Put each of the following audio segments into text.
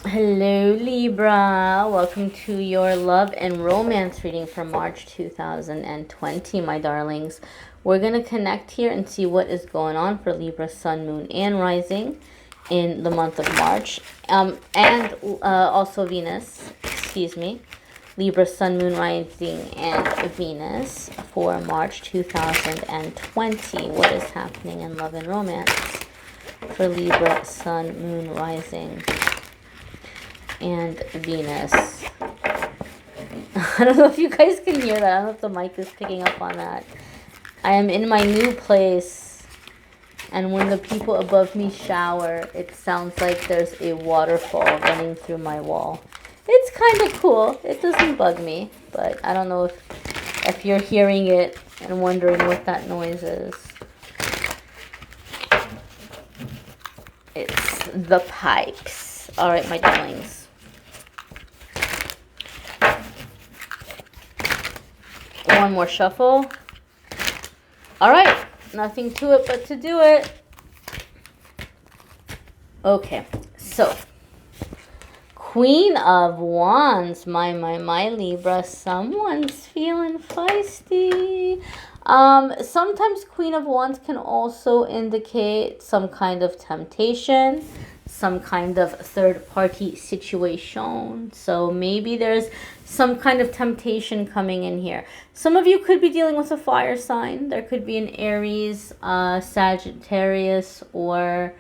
Hello Libra, welcome to your love and romance reading for March 2020, my darlings. We're going to connect here and see what is going on for Libra, Sun, Moon, and Rising in the month of March. And also Venus, excuse me. Libra, Sun, Moon, Rising, and Venus for March 2020. What is happening in love and romance for Libra, Sun, Moon, Rising, and Venus? I don't know if you guys can hear that. I don't know if the mic is picking up on that. I am in my new place, and when the people above me shower, it sounds like there's a waterfall running through my wall. It's kind of cool. It doesn't bug me, but I don't know if you're hearing it and wondering what that noise is. It's the pipes. All right, my darlings. One more shuffle. All right, nothing to it but to do it. Okay, so Queen of Wands, my Libra. Someone's feeling feisty. Sometimes Queen of Wands can also indicate some kind of temptation, some kind of third-party situation. So maybe there's some kind of temptation coming in here. Some of you could be dealing with a fire sign. There could be an Aries, Sagittarius, or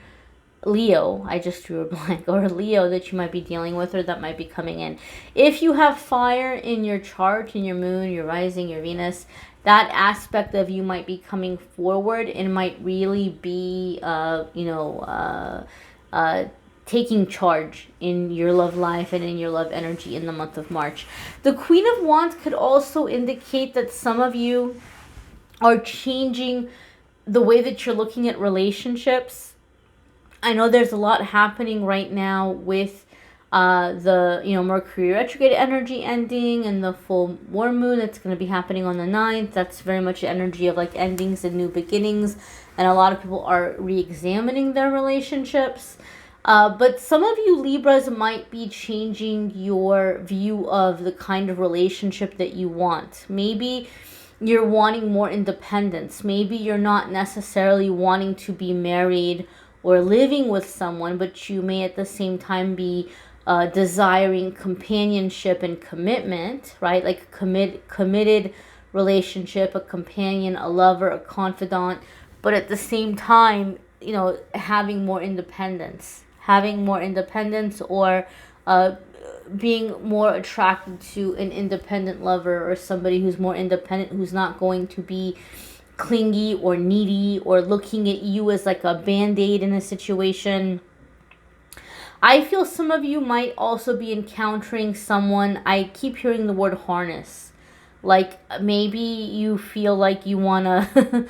Leo. I just drew a blank. Or Leo that you might be dealing with or that might be coming in. If you have fire in your chart, in your moon, your rising, your Venus, that aspect of you might be coming forward and might really be, taking charge in your love life and in your love energy in the month of March. The Queen of Wands could also indicate that some of you are changing the way that you're looking at relationships. I know there's a lot happening right now with the Mercury retrograde energy ending and the full warm moon that's going to be happening on the 9th. That's very much the energy of like endings and new beginnings, and a lot of people are re-examining their relationships. But some of you Libras might be changing your view of the kind of relationship that you want. Maybe you're wanting more independence. Maybe you're not necessarily wanting to be married or living with someone, but you may at the same time be desiring companionship and commitment, right? Like a committed relationship, a companion, a lover, a confidant, but at the same time, having more independence. Or being more attracted to an independent lover or somebody who's more independent, who's not going to be clingy or needy or looking at you as like a band-aid in a situation. I feel some of you might also be encountering someone. I keep hearing the word harness. Like maybe you feel like you want to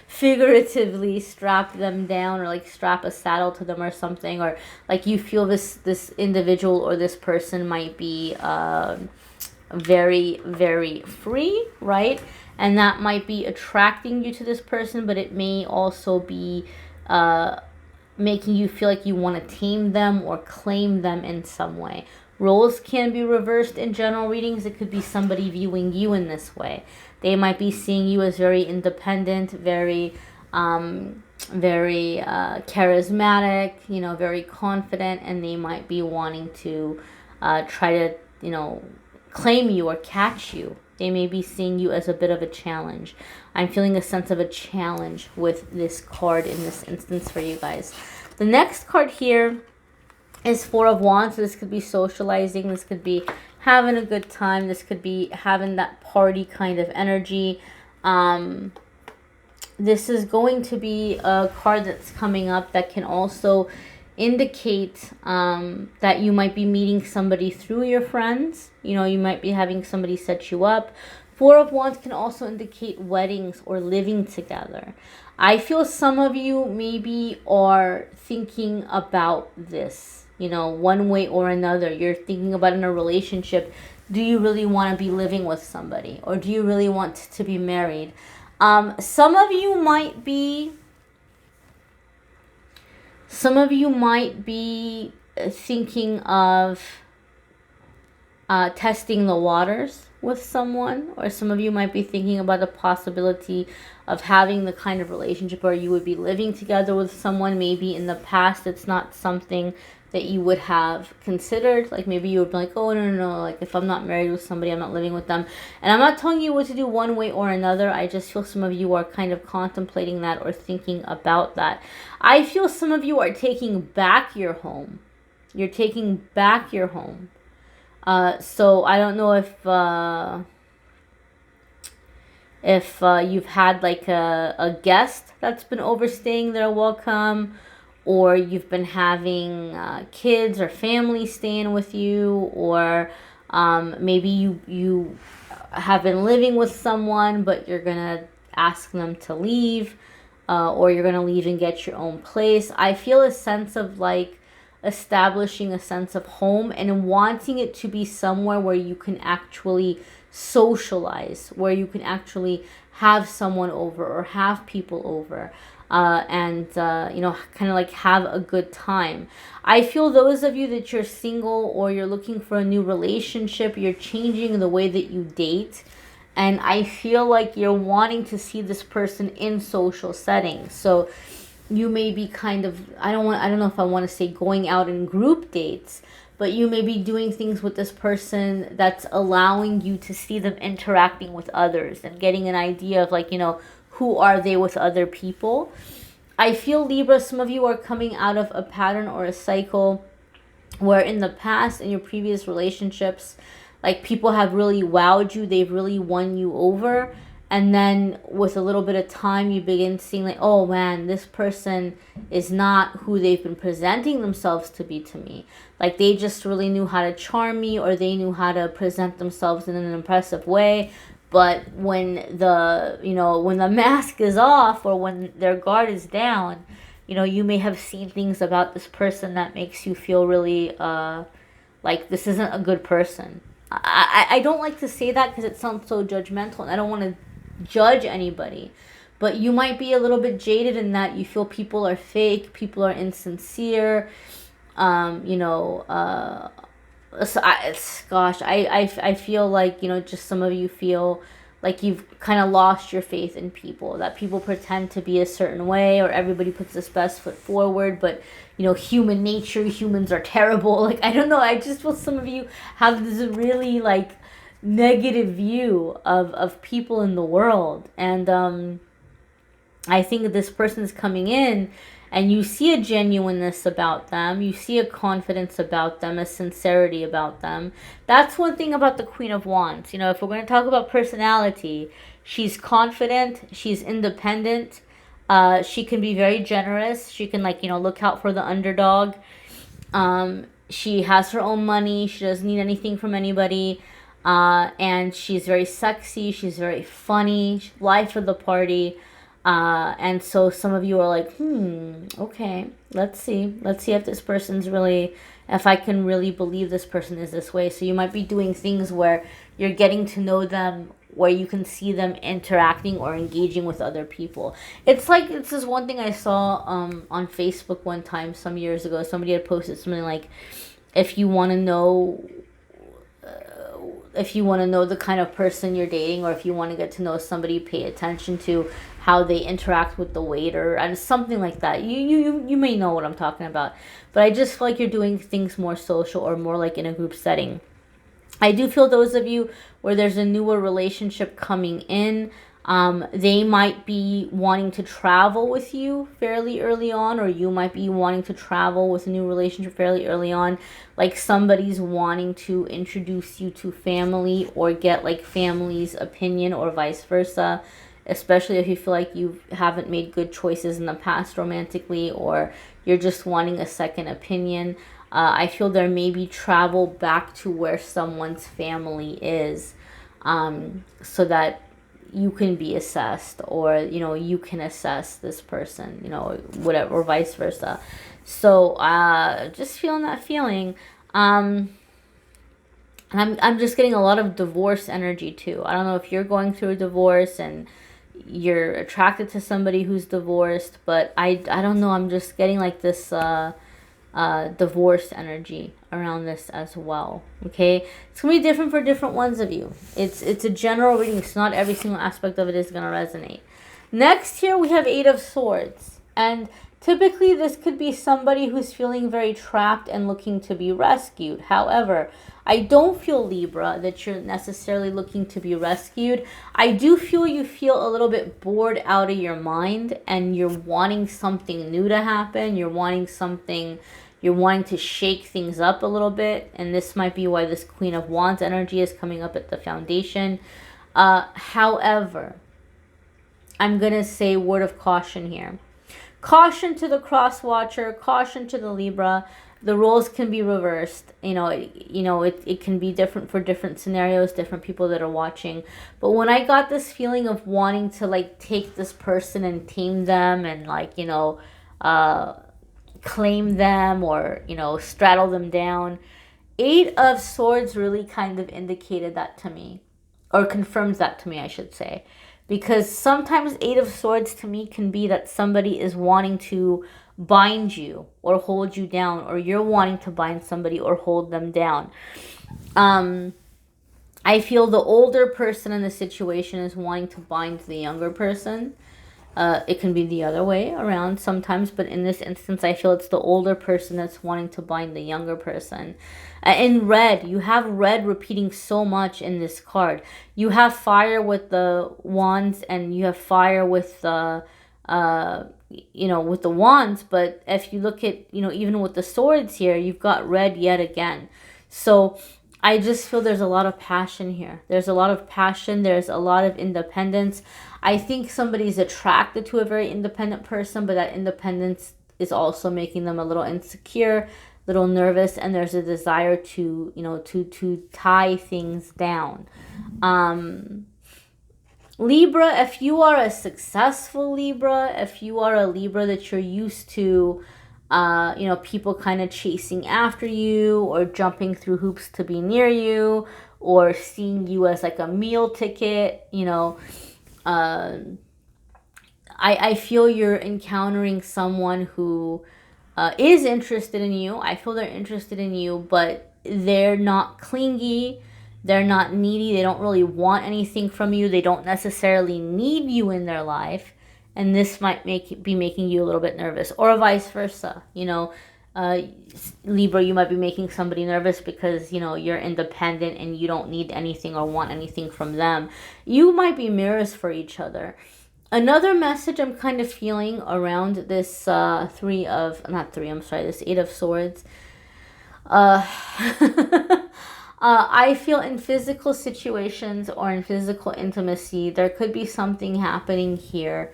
figuratively strap them down, or like strap a saddle to them or something, or like you feel this individual or this person might be very, very free, right? And that might be attracting you to this person, but it may also be making you feel like you want to tame them or claim them in some way. Roles can be reversed in general readings. It could be somebody viewing you in this way. They might be seeing you as very independent, very charismatic, very confident, and they might be wanting to try to, claim you or catch you. They may be seeing you as a bit of a challenge. I'm feeling a sense of a challenge with this card in this instance for you guys. The next card here is Four of Wands. So this could be socializing. This could be having a good time. This could be having that party kind of energy. This is going to be a card that's coming up that can also indicate that you might be meeting somebody through your friends. You might be having somebody set you up. Four of Wands can also indicate weddings or living together. I feel some of you maybe are thinking about this, one way or another. You're thinking about in a relationship, do you really want to be living with somebody? Or do you really want to be married? Some of you might be thinking of testing the waters with someone, or some of you might be thinking about the possibility of having the kind of relationship where you would be living together with someone. Maybe in the past it's not something that you would have considered. Like maybe you would be like, oh no, like if I'm not married with somebody, I'm not living with them. And I'm not telling you what to do one way or another. I just feel some of you are kind of contemplating that or thinking about that. I feel some of you are taking back your home. You're taking back your home. So I don't know if you've had like a guest that's been overstaying their welcome, or you've been having kids or family staying with you, or maybe you have been living with someone, but you're gonna ask them to leave, or you're gonna leave and get your own place. I feel a sense of like establishing a sense of home and wanting it to be somewhere where you can actually socialize, where you can actually have someone over or have people over, and you know, kind of like have a good time. I feel those of you that you're single or you're looking for a new relationship, you're changing the way that you date. And I feel like you're wanting to see this person in social settings. So you may be kind of, I don't know if I want to say going out in group dates, but you may be doing things with this person that's allowing you to see them interacting with others and getting an idea of like, you know, who are they with other people. I feel, Libra, some of you are coming out of a pattern or a cycle where in the past, in your previous relationships, like people have really wowed you, they've really won you over. And then with a little bit of time, you begin seeing like, oh man, this person is not who they've been presenting themselves to be to me. Like they just really knew how to charm me, or they knew how to present themselves in an impressive way. But when when the mask is off, or when their guard is down, you know, you may have seen things about this person that makes you feel really like this isn't a good person. I don't like to say that because it sounds so judgmental, and I don't want to judge anybody, but you might be a little bit jaded in that you feel people are fake, people are insincere, so I feel like, you know, just some of you feel like you've kind of lost your faith in people, that people pretend to be a certain way, or everybody puts this best foot forward, but you know, human nature, humans are terrible. Like, I don't know, I just feel some of you have this really like negative view of people in the world. And I think this person is coming in and you see a genuineness about them, you see a confidence about them, a sincerity about them. That's one thing about the Queen of Wands. You know, if we're going to talk about personality, she's confident, she's independent, she can be very generous, she can, like, you know, look out for the underdog. She has her own money, she doesn't need anything from anybody. And she's very sexy, she's very funny, life of the party. And so some of you are like, okay, let's see if this person's really, if I can really believe this person is this way. So you might be doing things where you're getting to know them, where you can see them interacting or engaging with other people. It's like, it's this one thing I saw on Facebook one time some years ago. Somebody had posted something like, if you want to know the kind of person you're dating, or if you want to get to know somebody, pay attention to how they interact with the waiter, and something like that. You may know what I'm talking about, but I just feel like you're doing things more social or more like in a group setting. I do feel those of you where there's a newer relationship coming in, they might be wanting to travel with you fairly early on, or you might be wanting to travel with a new relationship fairly early on. Like somebody's wanting to introduce you to family or get like family's opinion, or vice versa, especially if you feel like you haven't made good choices in the past romantically, or you're just wanting a second opinion. I feel there may be travel back to where someone's family is, so that you can be assessed, or, you know, you can assess this person, you know, whatever, or vice versa. So, just feeling that feeling. I'm just getting a lot of divorce energy too. I don't know if you're going through a divorce and you're attracted to somebody who's divorced, but I don't know, I'm just getting like this divorce energy around this as well. Okay, it's gonna be different for different ones of you. It's a general reading, so not every single aspect of it is gonna resonate. Next here we have Eight of Swords, and typically this could be somebody who's feeling very trapped and looking to be rescued. However, I don't feel, Libra, that you're necessarily looking to be rescued. I do feel you feel a little bit bored out of your mind and you're wanting something new to happen. You're wanting to shake things up a little bit. And this might be why this Queen of Wands energy is coming up at the foundation. However, I'm going to say word of caution here. Caution to the cross watcher, caution to the Libra. The roles can be reversed. It can be different for different scenarios, different people that are watching. But when I got this feeling of wanting to like take this person and tame them and claim them or, straddle them down, Eight of Swords really kind of indicated that to me, or confirms that to me, I should say. Because sometimes Eight of Swords to me can be that somebody is wanting to bind you or hold you down, or you're wanting to bind somebody or hold them down. I feel the older person in the situation is wanting to bind the younger person. It can be the other way around sometimes, but in this instance, I feel it's the older person that's wanting to bind the younger person. In red, you have red repeating so much in this card. You have fire with the wands, and you have fire with the, with the wands. But if you look at, even with the swords here, you've got red yet again. So I just feel there's a lot of passion here. There's a lot of passion. There's a lot of independence. I think somebody's attracted to a very independent person, but that independence is also making them a little insecure, a little nervous, and there's a desire to, to tie things down. Libra, if you are a successful Libra, if you are a Libra that you're used to, people kind of chasing after you or jumping through hoops to be near you or seeing you as like a meal ticket, I feel you're encountering someone who is interested in you. I feel they're interested in you, but they're not clingy. They're not needy. They don't really want anything from you. They don't necessarily need you in their life. And this might be making you a little bit nervous, or vice versa. Libra, you might be making somebody nervous because, you're independent and you don't need anything or want anything from them. You might be mirrors for each other. Another message I'm kind of feeling around this this Eight of Swords. I feel in physical situations or in physical intimacy, there could be something happening here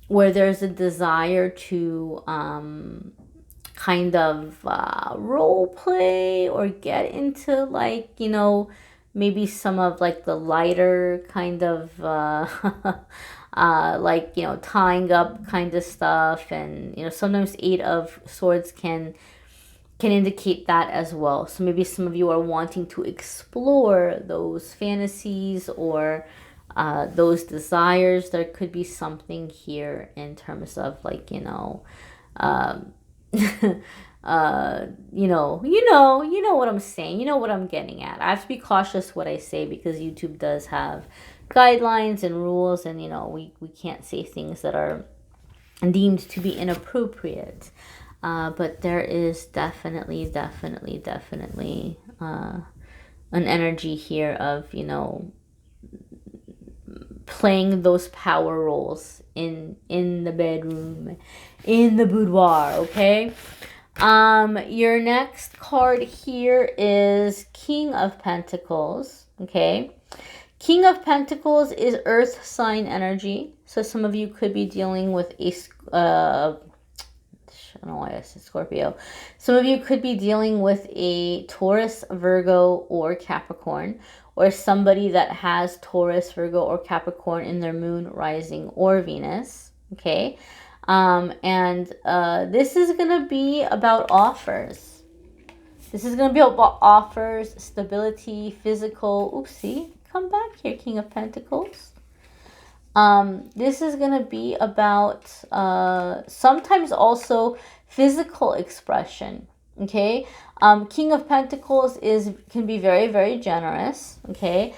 where there's a desire to kind of role play or get into maybe some of the lighter kind of tying up kind of stuff, and sometimes Eight of Swords can indicate that as well. So maybe some of you are wanting to explore those fantasies or those desires. There could be something here in terms of you know what I'm saying. You know what I'm getting at. I have to be cautious what I say because YouTube does have guidelines and rules, and we can't say things that are deemed to be inappropriate. But there is definitely an energy here of playing those power roles in the bedroom, in the boudoir. Okay. Your next card here is King of Pentacles. Okay. King of Pentacles is earth sign energy. So some of you could be dealing with I don't know why I said Scorpio. Some of you could be dealing with a Taurus, Virgo, or Capricorn, or somebody that has Taurus, Virgo, or Capricorn in their moon, rising, or Venus. Okay. This is going to be about offers. This is going to be about offers, stability, physical. Oopsie. Come back here, King of Pentacles. This is going to be about sometimes also physical expression. Okay, King of Pentacles can be very, very generous. Okay,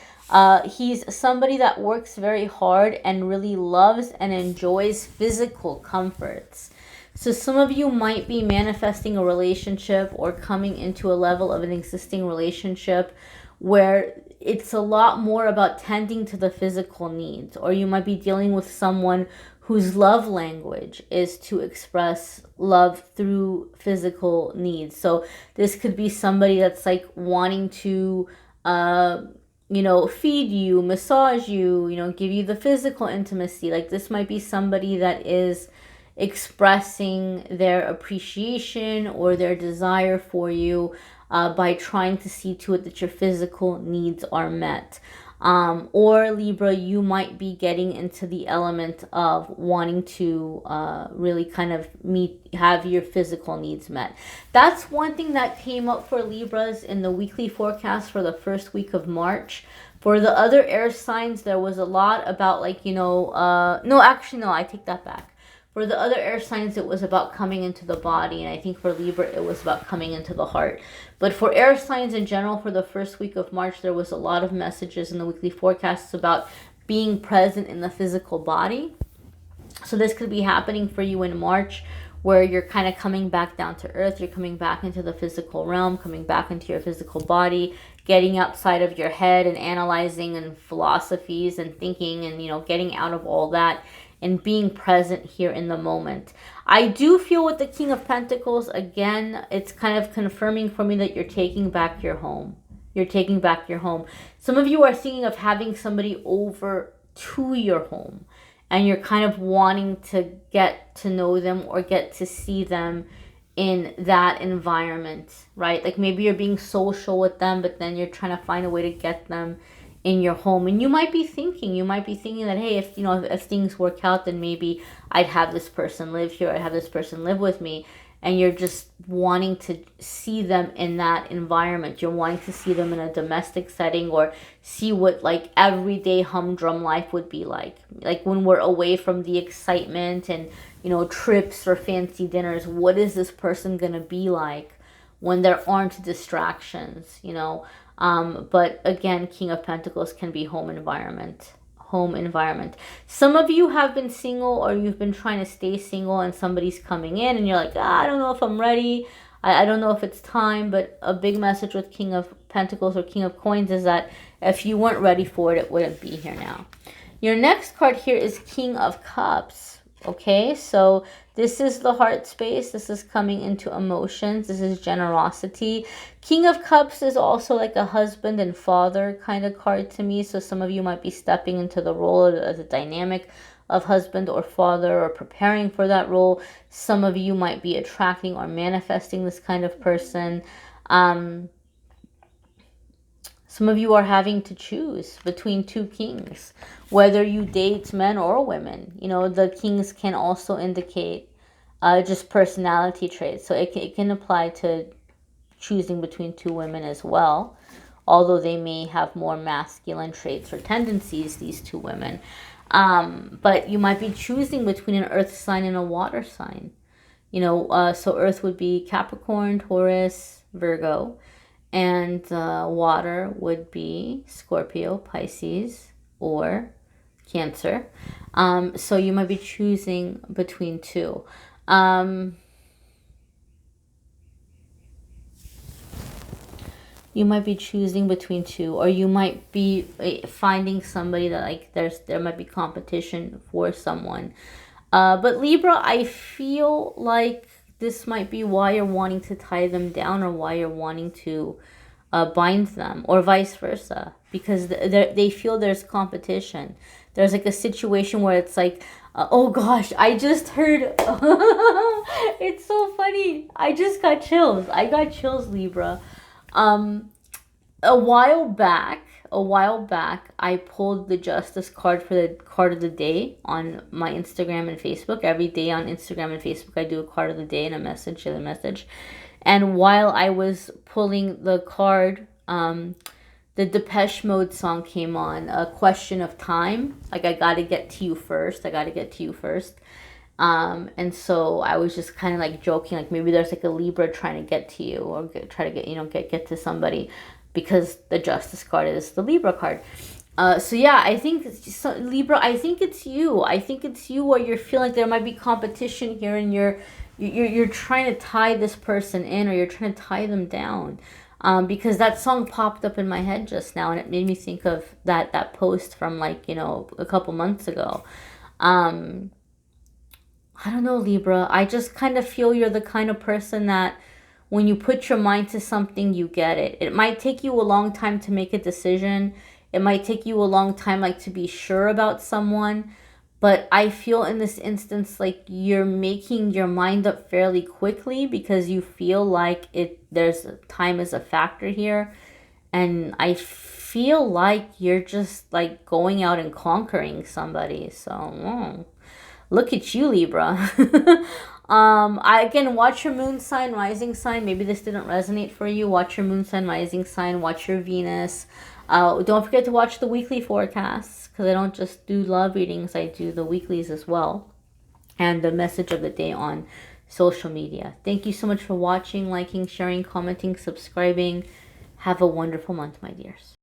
he's somebody that works very hard and really loves and enjoys physical comforts. So some of you might be manifesting a relationship or coming into a level of an existing relationship where it's a lot more about tending to the physical needs, or you might be dealing with someone whose love language is to express love through physical needs. So this could be somebody that's like wanting to feed you, massage you, give you the physical intimacy. Like this might be somebody that is expressing their appreciation or their desire for you by trying to see to it that your physical needs are met. Or Libra, you might be getting into the element of wanting to really kind of have your physical needs met. That's one thing that came up for Libras in the weekly forecast for the first week of March. For the other air signs, there was a lot about like, no, I take that back. For the other air signs, it was about coming into the body. And I think for Libra, it was about coming into the heart. But for air signs in general, for the first week of March, there was a lot of messages in the weekly forecasts about being present in the physical body. So this could be happening for you in March, where you're kind of coming back down to earth. You're coming back into the physical realm, coming back into your physical body, getting outside of your head and analyzing and philosophies and thinking and, getting out of all that and being present here in the moment. I do feel with the King of Pentacles, again, it's kind of confirming for me that you're taking back your home. You're taking back your home. Some of you are thinking of having somebody over to your home, and you're kind of wanting to get to know them or get to see them in that environment, right? Like maybe you're being social with them, but then you're trying to find a way to get them in your home. And you might be thinking that, hey, if things work out, then maybe I'd have this person live here, I'd have this person live with me. And you're just wanting to see them in that environment. You're wanting to see them in a domestic setting, or see what like everyday humdrum life would be like when we're away from the excitement and trips or fancy dinners. What is this person gonna be like when there aren't distractions? But again, King of Pentacles can be home environment. Some of you have been single, or you've been trying to stay single, and somebody's coming in and you're like, I don't know if I'm ready. I don't know if it's time. But a big message with King of Pentacles or King of Coins is that if you weren't ready for it, it wouldn't be here now. Your next card here is King of Cups. Okay, so this is the heart space. This is coming into emotions. This is generosity. King of Cups is also like a husband and father kind of card to me. So some of you might be stepping into the role as a dynamic of husband or father, or preparing for that role. Some of you might be attracting or manifesting this kind of person. Some of you are having to choose between two kings, whether you date men or women. The kings can also indicate just personality traits. So it can apply to choosing between two women as well, although they may have more masculine traits or tendencies, these two women. But you might be choosing between an earth sign and a water sign. So earth would be Capricorn, Taurus, Virgo. And water would be Scorpio, Pisces, or Cancer. So you might be choosing between two. You might be choosing between two, or you might be finding somebody that like there might be competition for someone. But Libra, I feel like this might be why you're wanting to tie them down, or why you're wanting to bind them, or vice versa, because they feel there's competition. There's like a situation where it's like, oh gosh, I just heard, it's so funny. I just got chills. I got chills, Libra. A while back, I pulled the Justice card for the card of the day on my Instagram and Facebook. Every day on Instagram and Facebook, I do a card of the day and a message, share the message. And while I was pulling the card, the Depeche Mode song came on, A Question of Time. Like, I gotta get to you first. And so I was just kind of like joking, like maybe there's like a Libra trying to get to you, or try to get, you know, get to somebody, because the Justice card is the Libra card. So yeah, I think Libra, I think it's you. I think it's you, where you're feeling like there might be competition here, and you're trying to tie this person in, or you're trying to tie them down. Because that song popped up in my head just now, and it made me think of that post from, like, you know, a couple months ago. Um, I don't know, Libra. I just kind of feel you're the kind of person that when you put your mind to something, you get it. It might take you a long time to make a decision. It might take you a long time, like, to be sure about someone. But I feel in this instance like you're making your mind up fairly quickly, because you feel like there's time is a factor here. And I feel like you're just like going out and conquering somebody. So, look at you, Libra. I again, watch your moon sign, rising sign. Maybe this didn't resonate for you. Watch your moon sign, rising sign. Watch your Venus. Don't forget to watch the weekly forecasts, because I don't just do love readings. I do the weeklies as well, and the message of the day on social media. Thank you so much for watching, liking, sharing, commenting, subscribing. Have a wonderful month, my dears.